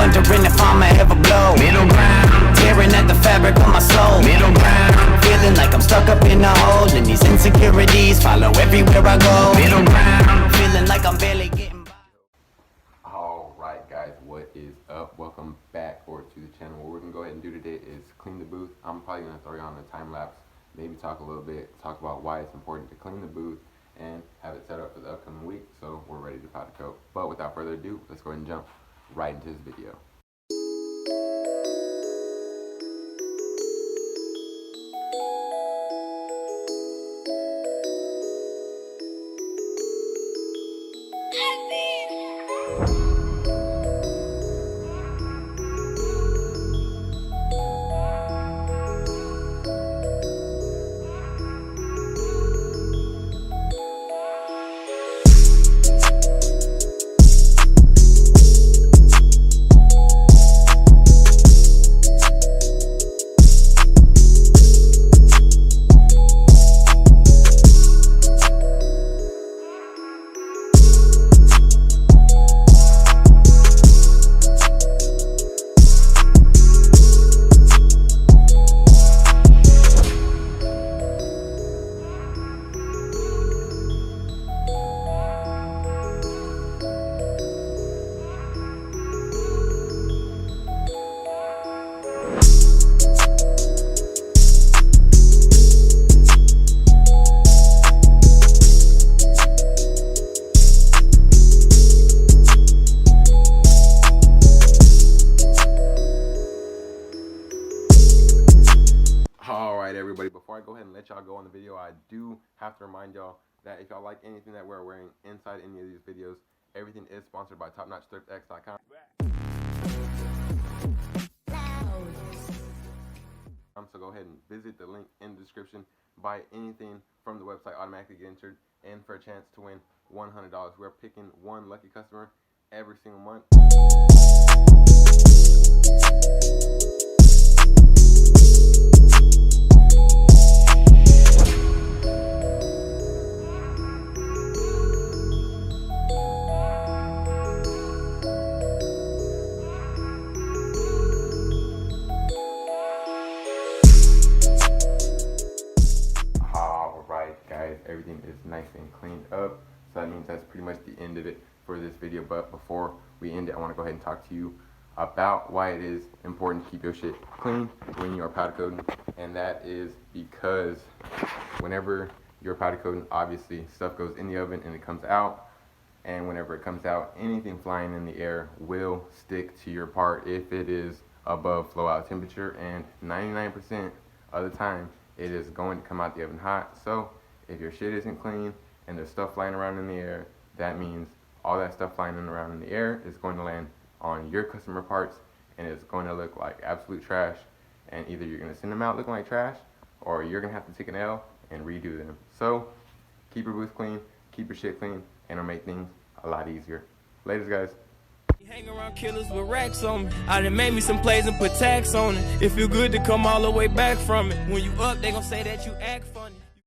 wondering if I'ma ever blow. Middle ground, tearing at the fabric of my soul. Middle ground, feeling like I'm stuck up in a hole, and these insecurities follow everywhere I go. Middle ground, feeling like I'm barely getting by. Alright guys, what is up? Welcome back or to the channel. What we're gonna go ahead and do today is clean the booth. I'm probably gonna throw you on a time lapse, maybe talk a little bit, talk about why it's important to clean the booth and have it set up for the upcoming week so we're ready to powder coat. But without further ado, let's go ahead and jump right into this video. Everybody, before I go ahead and let y'all go on the video, I do have to remind y'all that if y'all like anything that we're wearing inside any of these videos, everything is sponsored by TopNotchThriftX.com. So go ahead and visit the link in the description, buy anything from the website, automatically get entered, and for a chance to win $100. We're picking one lucky customer every single month. Everything is nice and cleaned up, so that means that's pretty much the end of it for this video. But before we end it, I want to go ahead and talk to you about why it is important to keep your shit clean when you are powder coating. And that is because whenever you're powder coating, obviously stuff goes in the oven and it comes out, and whenever it comes out, anything flying in the air will stick to your part if it is above flow out temperature, and 99% of the time it is going to come out the oven hot. So if your shit isn't clean and there's stuff flying around in the air, that means all that stuff flying around in the air is going to land on your customer parts, and it's going to look like absolute trash. And either you're going to send them out looking like trash, or you're going to have to take an L and redo them. So keep your booth clean, keep your shit clean, and it'll make things a lot easier. Laters, guys. Hang around killers with racks on me. I done made me some plays and put tax on it. It feel good to come all the way back from it. When you up, they gon' say that you act funny.